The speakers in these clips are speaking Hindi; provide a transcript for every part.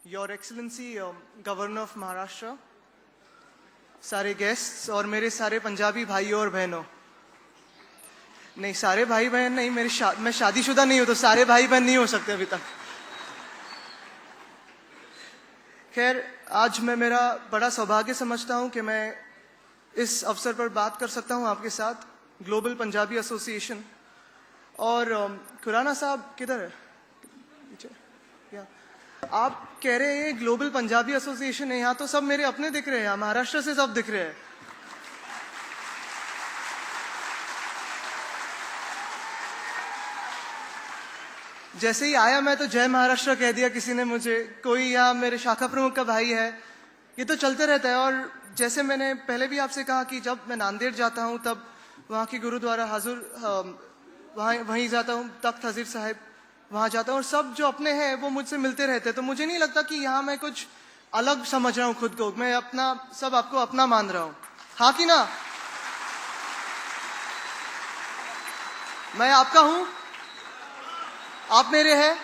Your excellency governor of Maharashtra, सारे गेस्ट्स और मेरे सारे पंजाबी भाइयों और बहनों। नहीं, सारे भाई बहन नहीं, मैं शादीशुदा नहीं हूं तो सारे भाई बहन नहीं हो सकते अभी तक। खैर, आज मैं मेरा बड़ा सौभाग्य समझता हूं कि मैं इस अवसर पर बात कर सकता हूं आपके साथ ग्लोबल पंजाबी एसोसिएशन। और खुराना साहब किधर है? क्या आप कह रहे हैं ग्लोबल पंजाबी एसोसिएशन है? यहाँ तो सब मेरे अपने दिख रहे हैं, महाराष्ट्र से सब दिख रहे हैं। जैसे ही आया मैं तो जय महाराष्ट्र कह दिया किसी ने मुझे, कोई यहाँ मेरे शाखा प्रमुख का भाई है। ये तो चलते रहता है। और जैसे मैंने पहले भी आपसे कहा कि जब मैं नांदेड़ जाता हूँ तब वहाँ की गुरुद्वारा हाजुर वहीं जाता हूँ, तख्त हजीर साहिब वहाँ जाता हूँ, और सब जो अपने हैं वो मुझसे मिलते रहते हैं। तो मुझे नहीं लगता कि यहाँ मैं कुछ अलग समझ रहा हूँ खुद को। मैं अपना सब आपको अपना मान रहा हूँ, हाँ कि ना? मैं आपका हूँ, आप मेरे हैं।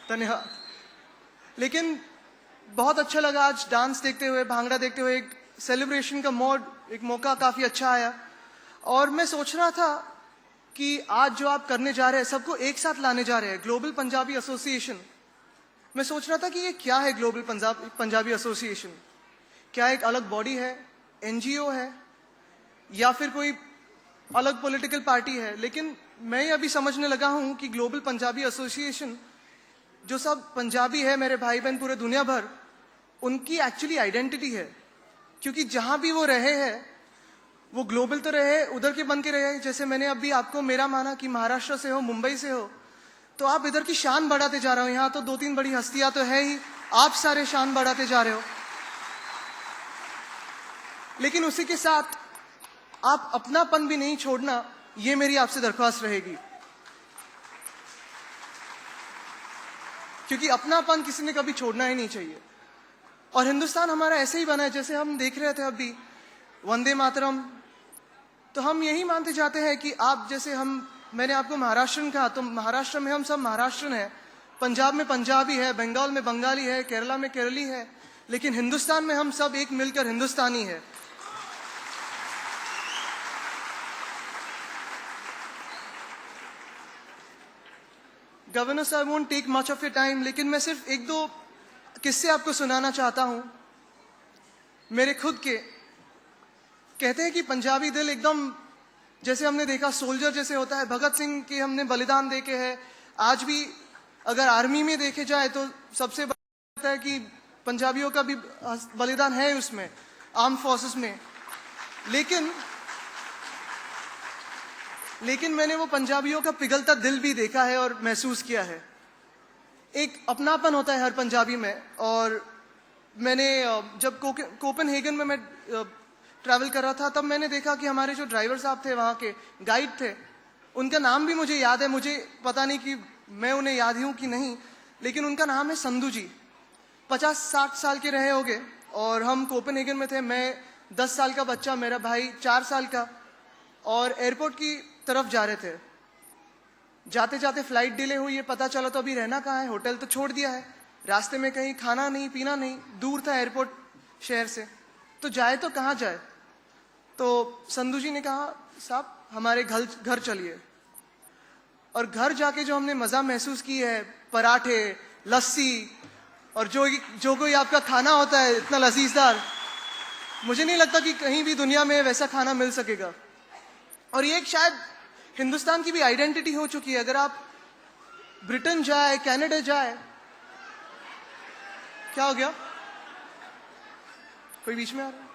धन्यवाद। लेकिन बहुत अच्छा लगा आज डांस देखते हुए, भांगड़ा देखते हुए, एक सेलिब्रेशन का मोड, एक मौका काफी अच्छा आया। और मैं सोच रहा था कि आज जो आप करने जा रहे हैं, सबको एक साथ लाने जा रहे हैं, ग्लोबल पंजाबी एसोसिएशन। मैं सोच रहा था कि ये क्या है ग्लोबल पंजाबी एसोसिएशन? क्या एक अलग बॉडी है, एनजीओ है, या फिर कोई अलग पॉलिटिकल पार्टी है? लेकिन मैं ये अभी समझने लगा हूं कि ग्लोबल पंजाबी एसोसिएशन, जो सब पंजाबी है मेरे भाई बहन पूरे दुनिया भर, उनकी एक्चुअली आइडेंटिटी है। क्योंकि जहां भी वो रहे हैं वो ग्लोबल तो रहे, उधर के बन के रहे। जैसे मैंने अभी आपको मेरा माना कि महाराष्ट्र से हो, मुंबई से हो, तो आप इधर की शान बढ़ाते जा रहे हो। यहाँ तो 2-3 बड़ी हस्तियां तो है ही, आप सारे शान बढ़ाते जा रहे हो। लेकिन उसी के साथ आप अपनापन भी नहीं छोड़ना, ये मेरी आपसे दरख्वास्त रहेगी। क्योंकि अपनापन किसी ने कभी छोड़ना ही नहीं चाहिए। और हिंदुस्तान हमारा ऐसे ही बना है, जैसे हम देख रहे थे अभी वंदे मातरम, तो हम यही मानते जाते हैं कि आप जैसे मैंने आपको महाराष्ट्रन कहा, तो महाराष्ट्र में हम सब महाराष्ट्रन हैं, पंजाब में पंजाबी है, बंगाल में बंगाली है, केरला में केरली है, लेकिन हिंदुस्तान में हम सब एक मिलकर हिंदुस्तानी है। गवर्नर साहब, won't take much of your time, लेकिन मैं सिर्फ 1-2 किस्से आपको सुनाना चाहता हूं मेरे खुद के। कहते हैं कि पंजाबी दिल एकदम, जैसे हमने देखा सोल्जर जैसे होता है। भगत सिंह के हमने बलिदान देखे हैं। आज भी अगर आर्मी में देखे जाए तो सबसे बड़ा है कि पंजाबियों का भी बलिदान है उसमें, आर्म फोर्सेस में। लेकिन मैंने वो पंजाबियों का पिघलता दिल भी देखा है और महसूस किया है। एक अपनापन होता है हर पंजाबी में। और मैंने जब कोपेनहेगन में मैं ट्रैवल कर रहा था, तब मैंने देखा कि हमारे जो ड्राइवर साहब थे, वहाँ के गाइड थे, उनका नाम भी मुझे याद है। मुझे पता नहीं कि मैं उन्हें याद हूँ कि नहीं, लेकिन उनका नाम है संधू जी। 50-60 साल के रहे होंगे। और हम कोपेनहेगन में थे, मैं 10 साल का बच्चा, मेरा भाई 4 साल का, और एयरपोर्ट की तरफ जा रहे थे। जाते जाते फ्लाइट डिले हुई, ये पता चला तो अभी रहना कहाँ है, होटल तो छोड़ दिया है, रास्ते में कहीं खाना नहीं पीना नहीं, दूर था एयरपोर्ट शहर से, तो जाए तो कहाँ जाए? तो संधू जी ने कहा, साहब हमारे घर चलिए। और घर जाके जो हमने मजा महसूस की है, पराठे, लस्सी, और जो कोई आपका खाना होता है इतना लजीजदार, मुझे नहीं लगता कि कहीं भी दुनिया में वैसा खाना मिल सकेगा। और ये एक शायद हिंदुस्तान की भी आइडेंटिटी हो चुकी है। अगर आप ब्रिटेन जाए, कनाडा जाए, क्या हो गया? कोई बीच में आ रहा है?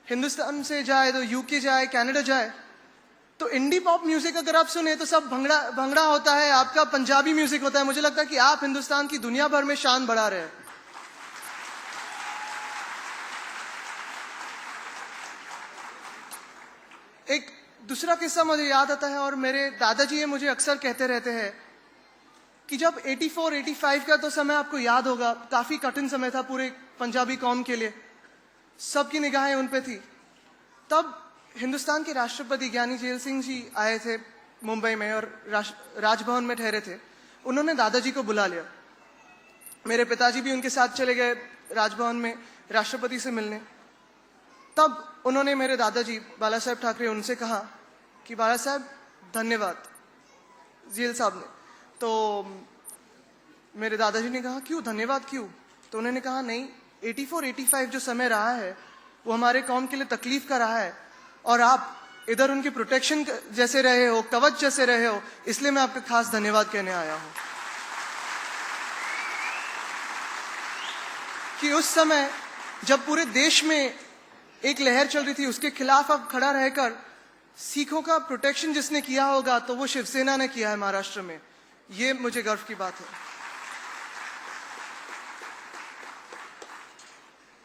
हिंदुस्तान से जाए तो यूके जाए, कनाडा जाए, तो इंडी पॉप म्यूजिक अगर आप सुने तो सब भंगड़ा होता है, आपका पंजाबी म्यूजिक होता है। मुझे लगता है कि आप हिंदुस्तान की दुनिया भर में शान बढ़ा रहे हैं। एक दूसरा किस्सा मुझे याद आता है, और मेरे दादाजी ये मुझे अक्सर कहते रहते हैं कि जब 84-85 का तो समय आपको याद होगा, काफी कठिन समय था पूरे पंजाबी कौम के लिए, सबकी निगाहें उन पे थी। तब हिंदुस्तान के राष्ट्रपति ज्ञानी जैल सिंह जी आए थे मुंबई में, और राजभवन में ठहरे थे। उन्होंने दादाजी को बुला लिया। मेरे पिताजी भी उनके साथ चले गए राजभवन में राष्ट्रपति से मिलने। तब उन्होंने मेरे दादाजी बाला साहेब ठाकरे उनसे कहा कि बाला साहब धन्यवाद जीएल साहब ने। तो मेरे दादाजी ने कहा क्यों धन्यवाद क्यों? तो उन्होंने कहा नहीं 84-85 जो समय रहा है वो हमारे कौम के लिए तकलीफ का रहा है और आप इधर उनके प्रोटेक्शन जैसे रहे हो, कवच जैसे रहे हो, इसलिए मैं आपका खास धन्यवाद कहने आया हूं। कि उस समय जब पूरे देश में एक लहर चल रही थी उसके खिलाफ अब खड़ा रहकर सिखों का प्रोटेक्शन जिसने किया होगा तो वो शिवसेना ने किया है महाराष्ट्र में। ये मुझे गर्व की बात है।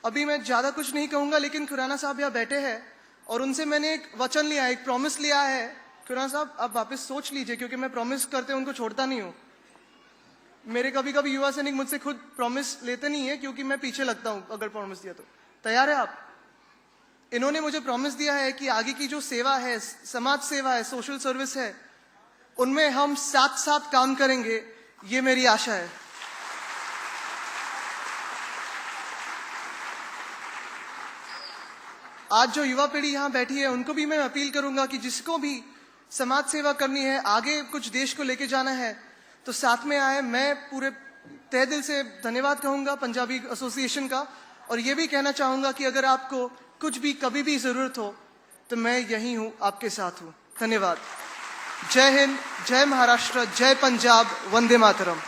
अभी मैं ज्यादा कुछ नहीं कहूंगा, लेकिन खुराना साहब यहाँ बैठे हैं और उनसे मैंने एक वचन लिया है, एक प्रॉमिस लिया है। खुराना साहब आप वापस सोच लीजिए, क्योंकि मैं प्रॉमिस करते उनको छोड़ता नहीं हूं। मेरे कभी कभी युवा सैनिक मुझसे खुद प्रॉमिस लेते नहीं है क्योंकि मैं पीछे लगता हूं अगर प्रॉमिस दिया तो। तैयार है आप? इन्होंने मुझे प्रॉमिस दिया है कि आगे की जो सेवा है, समाज सेवा है, सोशल सर्विस है, उनमें हम साथ साथ काम करेंगे, ये मेरी आशा है। आज जो युवा पीढ़ी यहाँ बैठी है उनको भी मैं अपील करूंगा कि जिसको भी समाज सेवा करनी है, आगे कुछ देश को लेके जाना है, तो साथ में आए। मैं पूरे तहे दिल से धन्यवाद कहूंगा पंजाबी एसोसिएशन का, और ये भी कहना चाहूंगा कि अगर आपको कुछ भी कभी भी जरूरत हो तो मैं यहीं हूं, आपके साथ हूं। धन्यवाद। जय हिंद, जय महाराष्ट्र, जय पंजाब, वंदे मातरम।